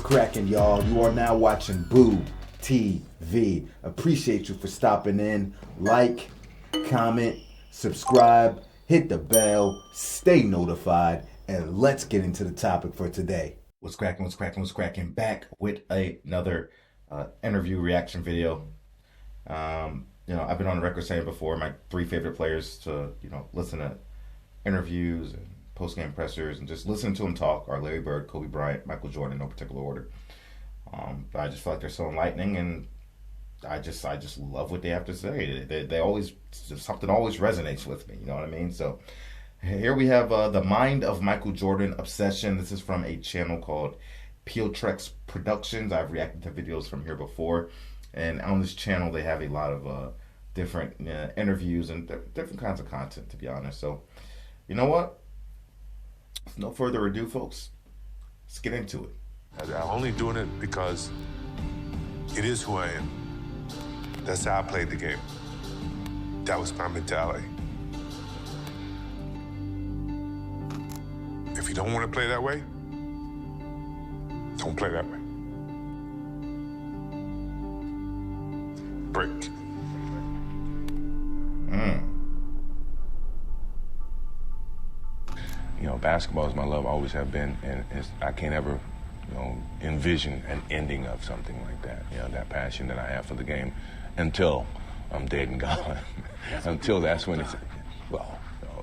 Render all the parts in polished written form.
cracking, y'all? You are now watching Boo TV. Appreciate you for stopping in. Like, comment, subscribe, hit the bell, stay notified, and let's get into the topic for today. What's cracking? Back with another interview reaction video. I've been on the record saying before, my 3 favorite players to, listen to interviews and post-game pressers and just listen to them talk are Larry Bird, Kobe Bryant, Michael Jordan, in no particular order. But I just feel like they're so enlightening, and I just love what they have to say. They always, something always resonates with me, you know what I mean? So here we have The Mind of Michael Jordan Obsession. This is from a channel called Trex Productions. I've reacted to videos from here before, and on this channel they have a lot of different interviews and different kinds of content, to be honest. So you know what? With no further ado, folks, let's get into it. I'm only doing it because it is who I am. That's how I played the game. That was my mentality. If you don't want to play that way, don't play that way. Break. Basketball is my love, always have been, and I can't ever, envision an ending of something like that. That passion that I have for the game until I'm dead and gone. Until that's when it's,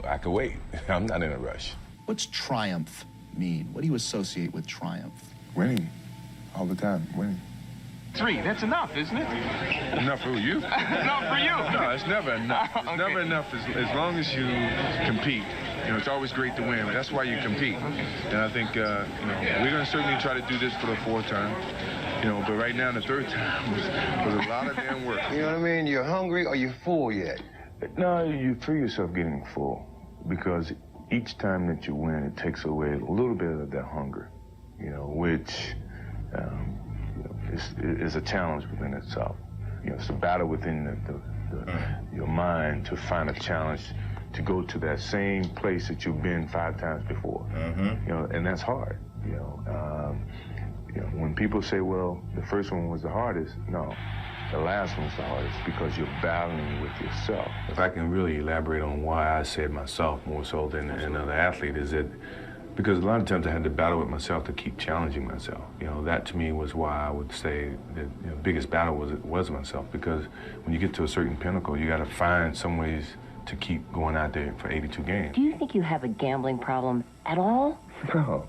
I could wait. I'm not in a rush. What's triumph mean? What do you associate with triumph? Winning. All the time, winning. 3, that's enough, isn't it? Enough for you? No, for you. No, it's never enough. It's Okay. never enough as long as you compete. It's always great to win. That's why you compete. And I think, we're going to certainly try to do this for the 4th time. But right now, the 3rd time was a lot of damn work. You know what I mean? You're hungry or you full yet? No, you feel yourself getting full because each time that you win, it takes away a little bit of that hunger, which is a challenge within itself. It's a battle within your mind to find a challenge to go to that same place that you've been 5 times before. And that's hard. When people say, well, the first one was the hardest, no, the last one's the hardest because you're battling with yourself. If I can really elaborate on why I said myself more so than another athlete, is that because a lot of times I had to battle with myself to keep challenging myself. That to me was why I would say that the biggest battle was myself, because when you get to a certain pinnacle, you got to find some ways to keep going out there for 82 games. Do you think you have a gambling problem at all? No,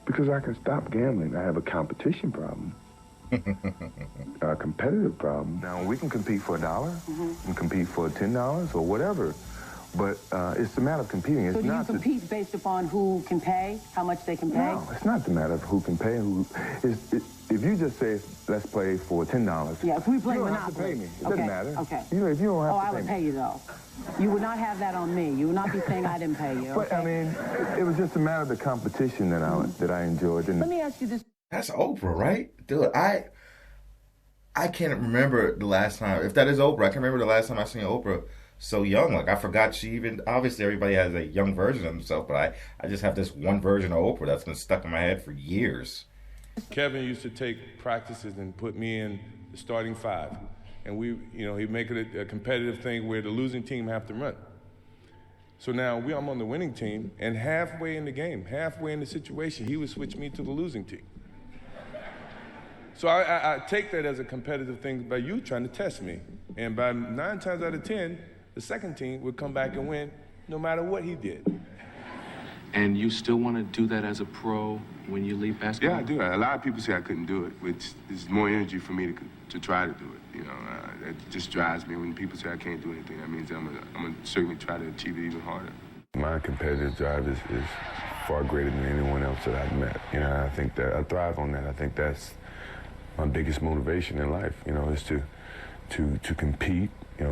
because I can stop gambling. I have a competition problem. A competitive problem. Now, we can compete for $1, and compete for $10 or whatever, but it's the matter of competing. It's So do you not compete based upon who can pay, how much they can pay? No, it's not the matter of who can pay. If you just say, let's play for $10. Yeah, if we play you don't Monopoly. have to pay me. It Okay, doesn't matter. okay. If you don't have to I pay would me. pay you, though. You would not have that on me. You would not be saying I didn't pay you, But, okay? it was just a matter of the competition that I enjoyed. And Let me ask you this. That's Oprah, right? Dude, I can't remember the last time, if that is Oprah, I can't remember the last time I seen Oprah so young. Like, I forgot she even, obviously everybody has a young version of themselves, but I just have this one version of Oprah that's been stuck in my head for years. Kevin used to take practices and put me in the starting 5. And he'd make it a competitive thing where the losing team have to run. So now I'm on the winning team, and halfway in the game, halfway in the situation, he would switch me to the losing team. So I take that as a competitive thing by you trying to test me. And by 9 times out of 10, the second team would come back and win no matter what he did. And you still want to do that as a pro when you leave basketball? yeah, I do. A lot of people say I couldn't do it, which is more energy for me to try to do it. It just drives me when people say I can't do anything. That means I'm gonna certainly try to achieve it even harder. My competitive drive is far greater than anyone else that I've met. I think that I thrive on that. I think that's my biggest motivation in life. Is to compete.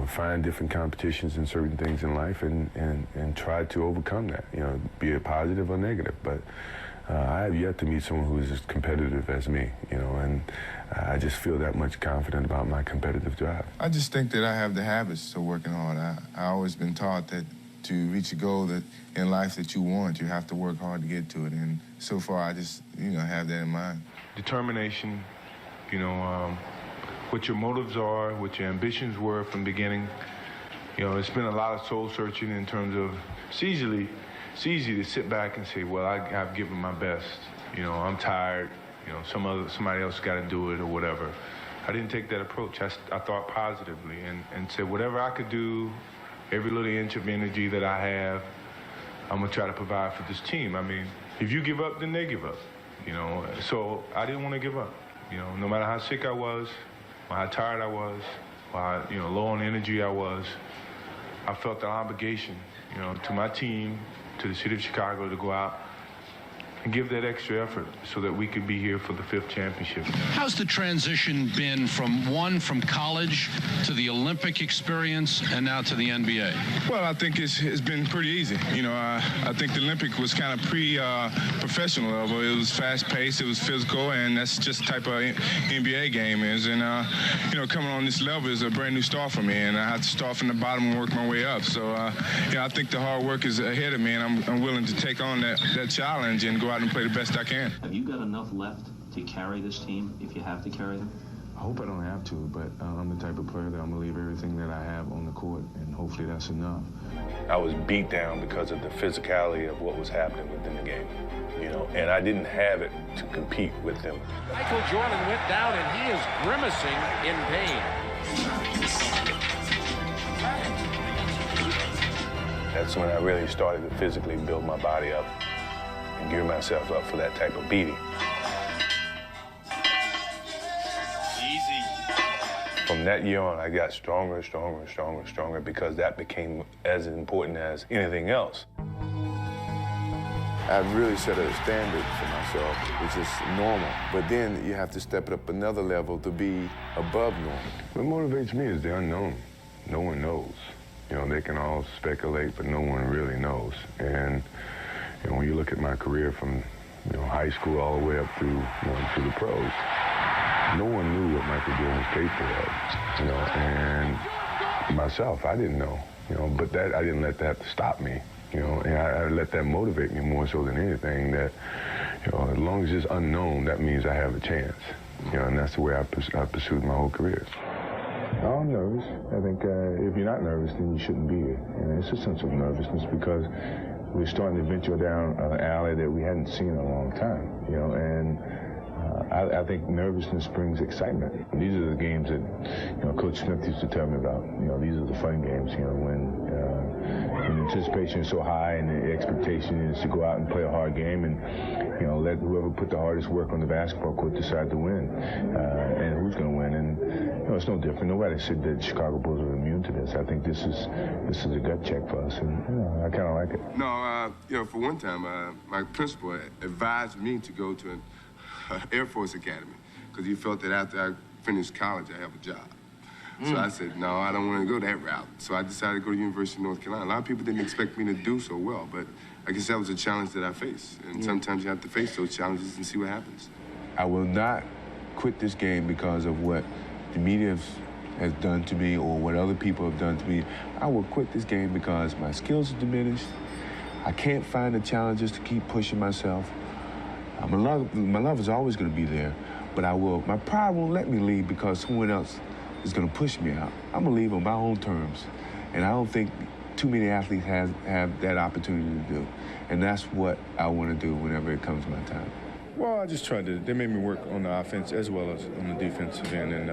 Find different competitions in certain things in life and try to overcome that. Be it positive or negative. But I have yet to meet someone who is as competitive as me, and I just feel that much confident about my competitive drive. I just think that I have the habits of working hard. I always been taught that to reach a goal that in life that you want, you have to work hard to get to it. And so far, I just, have that in mind. Determination, what your motives are, what your ambitions were from the beginning. It's been a lot of soul searching in terms of it's easy to sit back and say, well, I've given my best. I'm tired. Somebody else got to do it or whatever. I didn't take that approach. I thought positively and said whatever I could do, every little inch of energy that I have, I'm gonna try to provide for this team. I mean, if you give up, then they give up. So I didn't want to give up. No matter how sick I was, or how tired I was, or how low on energy I was, I felt an obligation, to my team, to the city of Chicago, to go out and give that extra effort so that we could be here for the 5th championship. How's the transition been from college to the Olympic experience and now to the NBA? Well, I think it's been pretty easy. I think the Olympic was kind of pre-professional level. It was fast-paced, it was physical, and that's just the type of NBA game is. And, coming on this level is a brand new start for me, and I have to start from the bottom and work my way up. So, I think the hard work is ahead of me, and I'm willing to take on that challenge and go out and play the best I can. Have you got enough left to carry this team if you have to carry them? I hope I don't have to, but I'm the type of player that I'm going to leave everything that I have on the court, and hopefully that's enough. I was beat down because of the physicality of what was happening within the game, and I didn't have it to compete with them. Michael Jordan went down, and he is grimacing in pain. That's when I really started to physically build my body up and gear myself up for that type of beating. Easy. From that year on, I got stronger because that became as important as anything else. I've really set a standard for myself, which is normal. But then you have to step it up another level to be above normal. What motivates me is the unknown. No one knows. They can all speculate, but no one really knows. And when you look at my career from high school all the way up through to the pros, no one knew what Michael Jordan was capable of. And myself, I didn't know. But I didn't let that stop me. And I let that motivate me more so than anything. That as long as it's unknown, that means I have a chance. And that's the way I pursued my whole career. I'm nervous. I think if you're not nervous, then you shouldn't be here. And it's a sense of nervousness because we're starting to venture down an alley that we hadn't seen in a long time, and I think nervousness brings excitement. These are the games that, Coach Smith used to tell me about. These are the fun games, when anticipation is so high and the expectation is to go out and play a hard game and, let whoever put the hardest work on the basketball court decide to win, and who's going to win. And, it's no different. Nobody said that Chicago Bulls are immune to this. I think this is a gut check for us, and, I kind of like it. No, for one time, my principal advised me to go to an Air Force Academy because he felt that after I finished college, I have a job. So I said, no, I don't want to go that route. So I decided to go to University of North Carolina. A lot of people didn't expect me to do so well, but I guess that was a challenge that I faced. And sometimes you have to face those challenges and see what happens. I will not quit this game because of what the media has done to me or what other people have done to me. I will quit this game because my skills are diminished. I can't find the challenges to keep pushing myself. My love is always going to be there, but my pride won't let me leave because someone else is going to push me out. I'm going to leave on my own terms, and I don't think too many athletes have that opportunity to do, and that's what I want to do whenever it comes my time. Well, I just tried to. They made me work on the offense as well as on the defensive end, and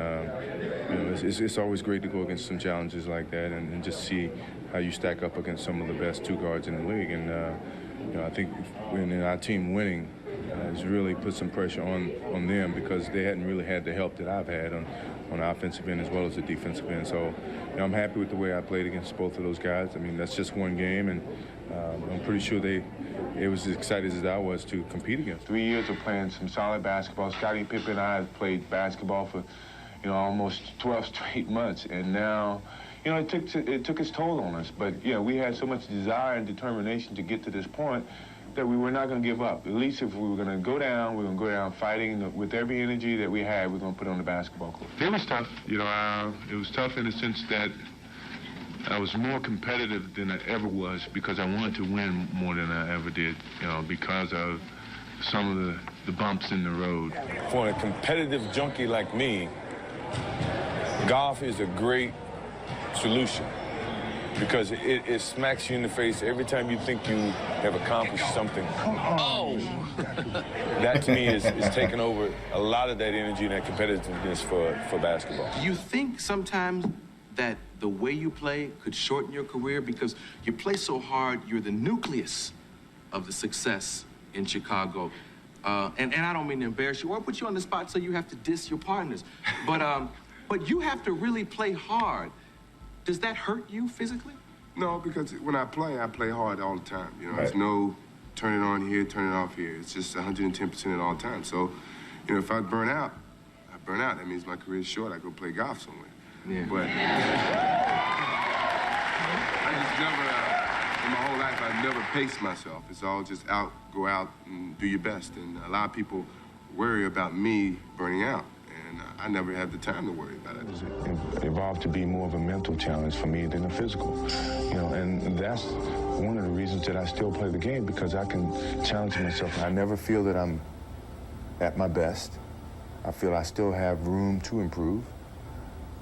it's always great to go against some challenges like that and just see how you stack up against some of the best two guards in the league. And I think when our team winning has really put some pressure on them because they hadn't really had the help that I've had on the offensive end as well as the defensive end. So I'm happy with the way I played against both of those guys. I mean, that's just one game, and I'm pretty sure they was as excited as I was to compete against. 3 years of playing some solid basketball. Scottie Pippen and I have played basketball for, almost 12 straight months, and now, it took its toll on us. But we had so much desire and determination to get to this point that we were not going to give up. At least if we were going to go down, we were going to go down fighting with every energy that we had. We're going to put it on the basketball court. It was tough. It was tough in the sense that I was more competitive than I ever was because I wanted to win more than I ever did, you know, because of some of the bumps in the road. For a competitive junkie like me, golf is a great solution because it smacks you in the face every time you think you have accomplished something. Oh! That to me is taking over a lot of that energy and that competitiveness for basketball. Do you think sometimes that the way you play could shorten your career? Because you play so hard, you're the nucleus of the success in Chicago. And I don't mean to embarrass you or put you on the spot so you have to diss your partners. But you have to really play hard. Does that hurt you physically? No, because when I play hard all the time. You know, Right. There's no turn it on here, turn it off here. It's just 110% at all times. So, you know, if I burn out, I burn out. That means my career's short. I go play golf somewhere. Yeah. But I just never, in my whole life, I've never paced myself. It's all just go out and do your best. And a lot of people worry about me burning out. And I never had the time to worry about it. It evolved to be more of a mental challenge for me than a physical, you know, and that's one of the reasons that I still play the game, because I can challenge myself. I never feel that I'm at my best. I feel I still have room to improve.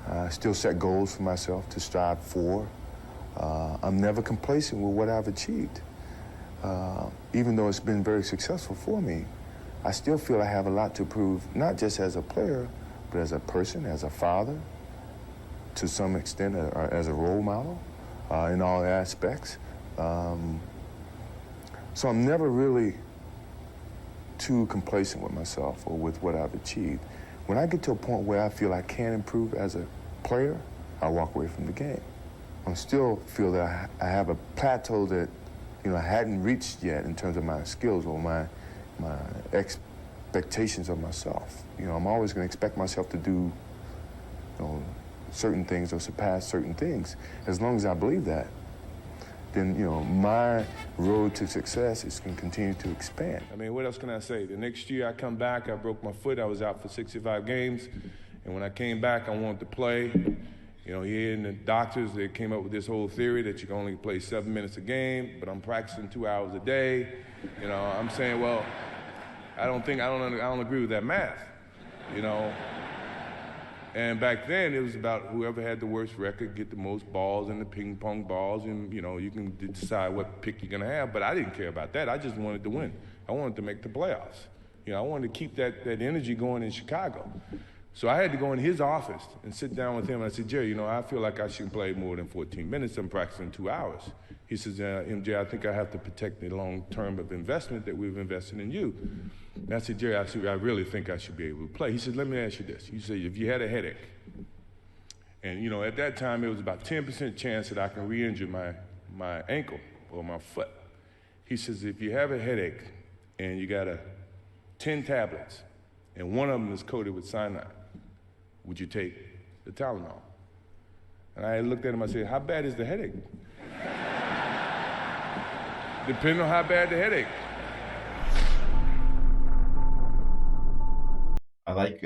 I still set goals for myself to strive for. I'm never complacent with what I've achieved. Even though it's been very successful for me, I still feel I have a lot to prove, not just as a player, but as a person, as a father, to some extent, as a role model, in all aspects. So I'm never really too complacent with myself or with what I've achieved. When I get to a point where I feel I can improve as a player, I walk away from the game. I still feel that I have a plateau that, you know, I hadn't reached yet in terms of my skills or my expectations of myself. You know, I'm always going to expect myself to do, you know, certain things or surpass certain things. As long as I believe that, then, you know, my road to success is going to continue to expand. I mean, what else can I say? The next year I come back, I broke my foot. I was out for 65 games. And when I came back, I wanted to play. You know, here in the doctors, they came up with this whole theory that you can only play 7 minutes a game, but I'm practicing 2 hours a day. You know, I'm saying, well, I don't agree with that math, you know. And back then, it was about whoever had the worst record get the most balls in the ping pong balls, and, you know, you can decide what pick you're going to have. But I didn't care about that. I just wanted to win. I wanted to make the playoffs. You know, I wanted to keep that energy going in Chicago. So I had to go in his office and sit down with him. And I said, Jerry, you know, I feel like I shouldn't play more than 14 minutes. I'm practicing 2 hours. He says, MJ, I think I have to protect the long term of investment that we've invested in you. And I said, Jerry, I really think I should be able to play. He said, let me ask you this. He said, if you had a headache, and, you know, at that time, it was about 10% chance that I can re-injure my ankle or my foot. He says, if you have a headache and you got 10 tablets and one of them is coated with cyanide, would you take the Tylenol? And I looked at him, I said, how bad is the headache? Depending on how bad the headache. I like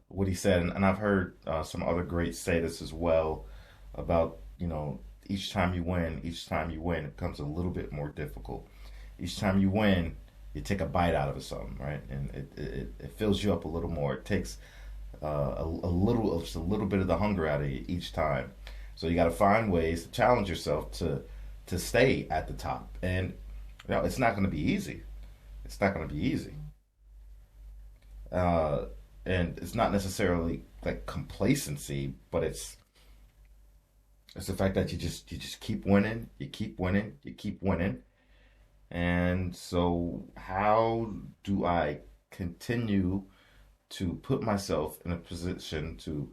what he said, and I've heard some other greats say this as well about, you know, each time you win, it becomes a little bit more difficult. Each time you win, you take a bite out of something, right? And it fills you up a little more. It takes a little bit of the hunger out of you each time. So you got to find ways to challenge yourself to stay at the top. And, you know, it's not going to be easy. It's not going to be easy. And it's not necessarily like complacency, but it's the fact that you just keep winning, you keep winning. And so how do I continue to put myself in a position to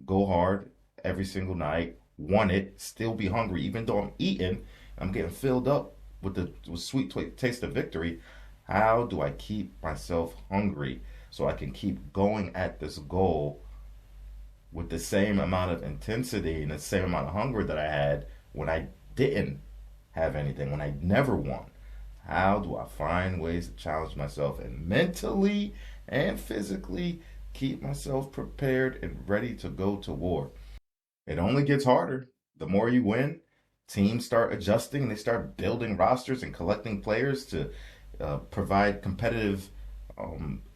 go hard every single night, want it, still be hungry, even though I'm eating, I'm getting filled up with the sweet taste of victory. How do I keep myself hungry so I can keep going at this goal with the same amount of intensity and the same amount of hunger that I had when I didn't have anything, when I never won? How do I find ways to challenge myself and mentally and physically keep myself prepared and ready to go to war? It only gets harder. The more you win, teams start adjusting. They start building rosters and collecting players to provide competitive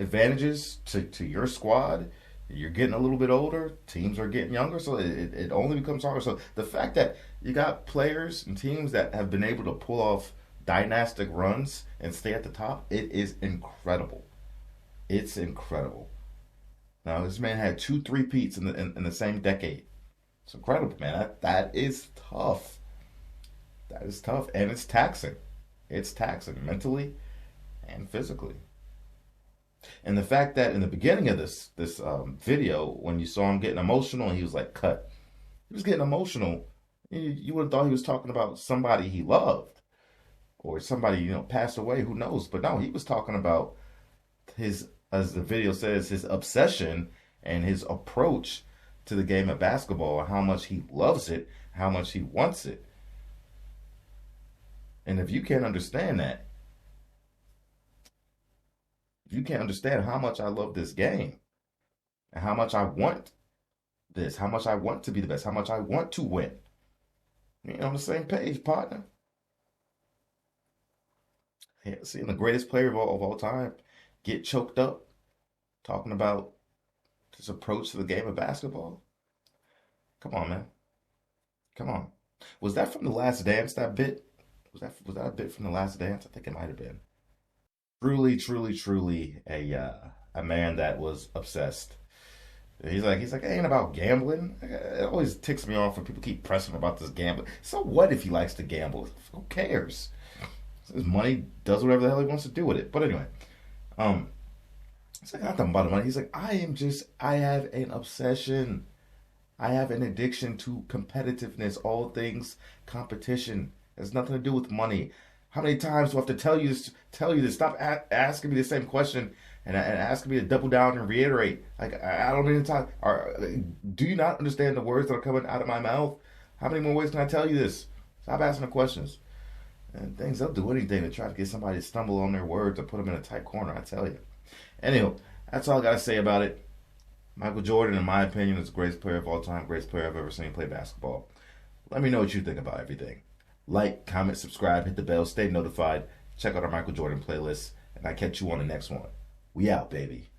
advantages to your squad. You're getting a little bit older. Teams are getting younger, so it only becomes harder. So the fact that you got players and teams that have been able to pull off dynastic runs and stay at the top, it is incredible. It's incredible. Now, this man had 2 3-peats in the same decade. It's incredible, man. That is tough. That is tough, and it's taxing. It's taxing mentally and physically. And the fact that in the beginning of this video, when you saw him getting emotional and he was like, cut. He was getting emotional. You would have thought he was talking about somebody he loved or somebody, passed away, who knows. But no, he was talking about his, as the video says, his obsession and his approach to the game of basketball, and how much he loves it, how much he wants it. And if you can't understand that, if you can't understand how much I love this game and how much I want this, how much I want to be the best, how much I want to win, you're on the same page, partner. Yeah, seeing the greatest player of all time get choked up talking about his approach to the game of basketball. Come on, man. Come on. Was that from The Last Dance, that bit? Was that a bit from The Last Dance? I think it might have been. Truly a man that was obsessed. He's like, it ain't about gambling. It always ticks me off when people keep pressing about this gambling. So what if he likes to gamble? Who cares? His money, does whatever the hell he wants to do with it. But anyway, it's like, not talking about the money. He's like, I have an obsession. I have an addiction to competitiveness, all things competition. It has nothing to do with money. How many times do I have to tell you this? Stop asking me the same question and asking me to double down and reiterate. Like, I don't need to talk. Do you not understand the words that are coming out of my mouth? How many more ways can I tell you this? Stop asking the questions. And they'll do anything to try to get somebody to stumble on their words or put them in a tight corner, I tell you. Anywho, that's all I got to say about it. Michael Jordan, in my opinion, is the greatest player of all time, greatest player I've ever seen play basketball. Let me know what you think about everything. Like, comment, subscribe, hit the bell, stay notified. Check out our Michael Jordan playlist, and I'll catch you on the next one. We out, baby.